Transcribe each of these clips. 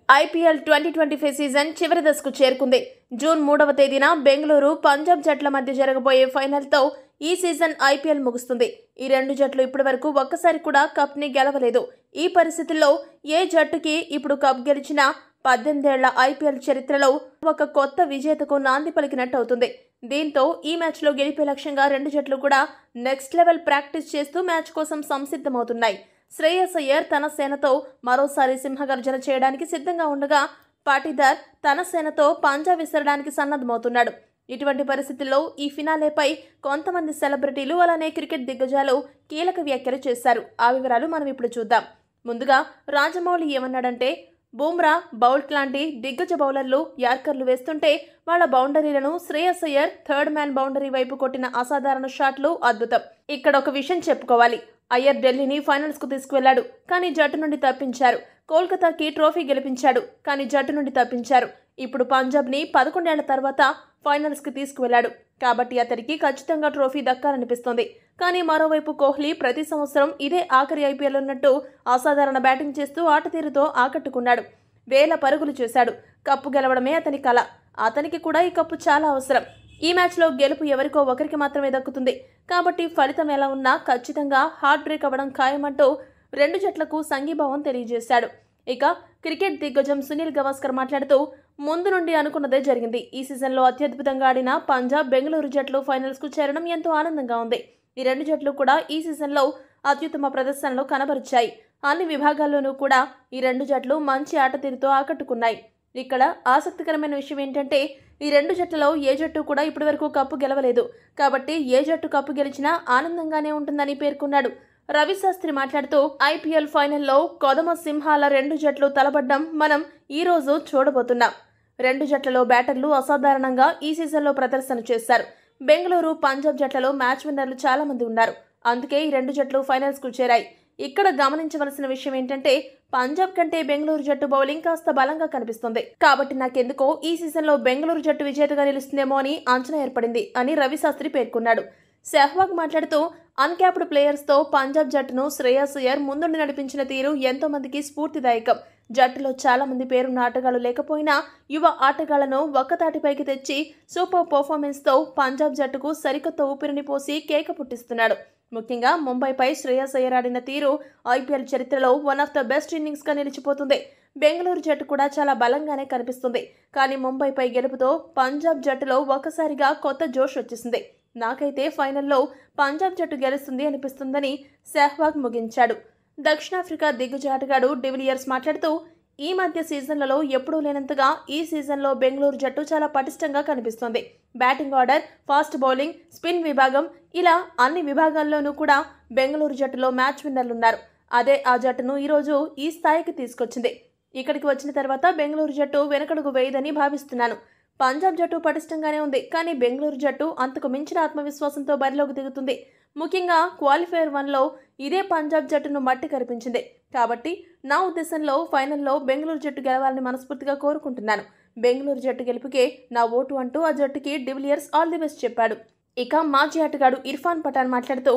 IPL 2025 season చివరి దశకు చేరుకుంది. జూన్ 3వ తేదీన బెంగళూరు, పంజాబ్ జట్ల మధ్య జరగబోయే ఫైనల్తో ఈ సీజన్ ఐపీఎల్ ముగుస్తుంది. ఈ రెండు జట్లు ఇప్పటివరకు ఒక్కసారి కూడా కప్ని గెలవలేదు. ఈ పరిస్థితుల్లో ఏ జట్టుకి ఇప్పుడు కప్ గెలిచినా 18 ఏళ్ల ఐపీఎల్ చరిత్రలో ఒక కొత్త విజేతకు నాంది పలికినట్టు అవుతుంది. దీంతో ఈ మ్యాచ్లో గెలిపే లక్ష్యంగా రెండు జట్లు కూడా నెక్స్ట్ లెవెల్ ప్రాక్టీస్ చేస్తూ మ్యాచ్ కోసం సంసిద్ధమవుతున్నాయి. శ్రేయస్ అయ్యర్ తన సేనతో మరోసారి సింహగర్జన చేయడానికి సిద్ధంగా ఉండగా, పాటీదార్ తన సేనతో పంజా విసరడానికి సన్నద్ధమవుతున్నాడు. ఇటువంటి పరిస్థితుల్లో ఈ ఫినాలేపై కొంతమంది సెలబ్రిటీలు అలానే క్రికెట్ దిగ్గజాలు కీలక వ్యాఖ్యలు చేశారు. ఆ వివరాలు మనం ఇప్పుడు చూద్దాం. ముందుగా రాజమౌళి ఏమన్నాడంటే, బూమ్రా, బౌల్ట్ లాంటి దిగ్గజ బౌలర్లు యార్కర్లు వేస్తుంటే వాళ్ళ బౌండరీలను Shreyas Iyer third man boundary వైపు కొట్టిన అసాధారణ షాట్లు అద్భుతం. ఇక్కడ ఒక విషయం చెప్పుకోవాలి. అయ్యర్ ఢిల్లీని ఫైనల్స్ కు తీసుకువెళ్లాడు, కానీ జట్టు నుండి తప్పించారు. కోల్కతాకి ట్రోఫీ గెలిపించాడు, కానీ జట్టు నుండి తప్పించారు. ఇప్పుడు పంజాబ్ ని 11 ఏళ్ల తర్వాత ఫైనల్స్ కి తీసుకువెళ్లాడు, కాబట్టి అతడికి ఖచ్చితంగా ట్రోఫీ దక్కాలనిపిస్తోంది. కానీ మరోవైపు కోహ్లీ ప్రతి సంవత్సరం ఇదే ఆఖరి ఐపీఎల్ ఉన్నట్టు అసాధారణ బ్యాటింగ్ చేస్తూ ఆటతీరుతో ఆకట్టుకున్నాడు. 1000 పరుగులు చేశాడు. కప్పు గెలవడమే అతని కల. అతనికి కూడా ఈ కప్పు చాలా అవసరం. ఈ మ్యాచ్లో గెలుపు ఎవరికో ఒకరికి మాత్రమే దక్కుతుంది, కాబట్టి ఫలితం ఎలా ఉన్నా ఖచ్చితంగా హార్ట్ బ్రేక్ అవ్వడం ఖాయమంటూ రెండు జట్లకు సంఘీభావం తెలియజేశాడు. ఇక క్రికెట్ దిగ్గజం సునీల్ గవాస్కర్ మాట్లాడుతూ, ముందు నుండి అనుకున్నదే జరిగింది. ఈ సీజన్లో అత్యద్భుతంగా ఆడిన పంజాబ్, బెంగళూరు జట్లు ఫైనల్స్కు చేరడం ఎంతో ఆనందంగా ఉంది. ఈ రెండు జట్లు కూడా ఈ సీజన్లో అత్యుత్తమ ప్రదర్శనలు కనబరిచాయి. అన్ని విభాగాల్లోనూ కూడా ఈ రెండు జట్లు మంచి ఆటతీరుతో ఆకట్టుకున్నాయి. ఇక్కడ ఆసక్తికరమైన విషయం ఏంటంటే, ఈ రెండు జట్లలో ఏ జట్టు కూడా ఇప్పటివరకు కప్పు గెలవలేదు. కాబట్టి ఏ జట్టు కప్పు గెలిచినా ఆనందంగానే ఉంటుందని పేర్కొన్నాడు. రవిశాస్త్రి మాట్లాడుతూ, ఐపీఎల్ ఫైనల్లో కొదమ సింహాల రెండు జట్లు తలపడ్డం మనం ఈ రోజు చూడబోతున్నాం. రెండు జట్లలో బ్యాటర్లు అసాధారణంగా ఈ సీజన్లో ప్రదర్శన చేశారు. బెంగళూరు, పంజాబ్ జట్లలో మ్యాచ్ విన్నర్లు చాలా మంది ఉన్నారు. అందుకే ఈ రెండు జట్లు ఫైనల్స్ కు చేరాయి. ఇక్కడ గమనించవలసిన విషయం ఏంటంటే, పంజాబ్ కంటే బెంగళూరు జట్టు బౌలింగ్ కాస్త బలంగా కనిపిస్తుంది. కాబట్టి నాకెందుకో ఈ సీజన్లో బెంగళూరు జట్టు విజేతగా నిలుస్తుందేమో అని అంచనా ఏర్పడింది అని రవిశాస్త్రి పేర్కొన్నాడు. సెహ్వాగ్ మాట్లాడుతూ, అన్క్యాప్డ్ ప్లేయర్స్తో పంజాబ్ జట్టును శ్రేయస్ అయ్యర్ ముందుండి నడిపించిన తీరు ఎంతో మందికి స్ఫూర్తిదాయకం. జట్టులో చాలా మంది పేరున్న ఆటగాళ్లు లేకపోయినా యువ ఆటగాళ్లను ఒక్కతాటిపైకి తెచ్చి సూపర్ పర్ఫార్మెన్స్తో పంజాబ్ జట్టుకు సరికొత్త ఊపిరిని పోసి కేక పుట్టిస్తున్నాడు. ముఖ్యంగా ముంబైపై శ్రేయస్ అయ్యర్ ఆడిన తీరు ఐపీఎల్ చరిత్రలో వన్ ఆఫ్ ద బెస్ట్ ఇన్నింగ్స్గా నిలిచిపోతుంది. బెంగళూరు జట్టు కూడా చాలా బలంగానే కనిపిస్తుంది. కానీ ముంబైపై గెలుపుతో పంజాబ్ జట్టులో ఒక్కసారిగా కొత్త జోష్ వచ్చేసింది. నాకైతే ఫైనల్లో పంజాబ్ జట్టు గెలుస్తుంది అనిపిస్తుందని సెహ్వాగ్ ముగించాడు. దక్షిణాఫ్రికా దిగ్గజ ఆటగాడు డివిలియర్స్ మాట్లాడుతూ, ఈ మధ్య సీజన్లలో ఎప్పుడూ లేనంతగా ఈ సీజన్లో బెంగళూరు జట్టు చాలా పటిష్టంగా కనిపిస్తోంది. Batting order, fast bowling, spin విభాగం ఇలా అన్ని విభాగాల్లోనూ కూడా బెంగళూరు జట్టులో మ్యాచ్ విన్నర్లున్నారు. అదే ఆ జట్టును ఈరోజు ఈ స్థాయికి తీసుకొచ్చింది. ఇక్కడికి వచ్చిన తర్వాత బెంగళూరు జట్టు వెనకడుగు వేయదని భావిస్తున్నాను. పంజాబ్ జట్టు పటిష్టంగానే ఉంది, కానీ బెంగళూరు జట్టు అంతకు మించిన ఆత్మవిశ్వాసంతో బరిలోకి దిగుతుంది. ముఖ్యంగా క్వాలిఫైయర్ 1లో ఇదే పంజాబ్ జట్టును మట్టి కరిపించింది. కాబట్టి నా ఉద్దేశంలో ఫైనల్లో బెంగళూరు జట్టు గెలవాలని మనస్ఫూర్తిగా కోరుకుంటున్నాను. బెంగళూరు జట్టు గెలుపుకే నా ఓటు అంటూ ఆ జట్టుకి డివిలియర్స్ ఆల్ ది బెస్ట్ చెప్పాడు. ఇక మాజీ ఆటగాడు ఇర్ఫాన్ పఠాన్ మాట్లాడుతూ,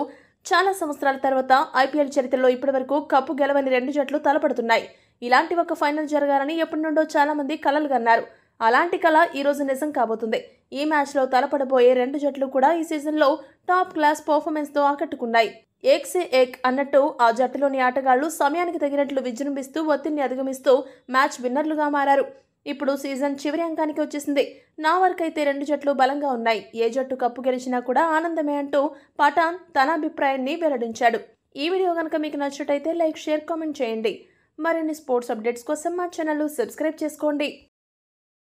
చాలా సంవత్సరాల తర్వాత ఐపీఎల్ చరిత్రలో ఇప్పటివరకు కప్పు గెలవని రెండు జట్లు తలపడుతున్నాయి. ఇలాంటి ఒక ఫైనల్ జరగాలని ఎప్పటి నుండో చాలా మంది కలలు కన్నారు. అలాంటి కళ ఈ రోజు నిజం కాబోతుంది. ఈ మ్యాచ్లో తలపడబోయే రెండు జట్లు కూడా ఈ సీజన్లో టాప్ క్లాస్ పర్ఫార్మెన్స్తో ఆకట్టుకున్నాయి. ఏక్ సే ఏక్ అన్నట్టు ఆ జట్టులోని ఆటగాళ్లు సమయానికి తగినట్లు విజృంభిస్తూ ఒత్తిడిని అధిగమిస్తూ మ్యాచ్ విన్నర్లుగా మారారు. ఇప్పుడు సీజన్ చివరి అంకానికి వచ్చేసింది. నా వరకైతే రెండు జట్లు బలంగా ఉన్నాయి. ఏ జట్టు కప్పు గెలిచినా కూడా ఆనందమే అంటూ పఠాన్ తన అభిప్రాయాన్ని వెల్లడించాడు. ఈ వీడియో కనుక మీకు నచ్చినట్టయితే లైక్, షేర్, కామెంట్ చేయండి. మరిన్ని స్పోర్ట్స్ అప్డేట్స్ కోసం మా ఛానల్ సబ్స్క్రైబ్ చేసుకోండి.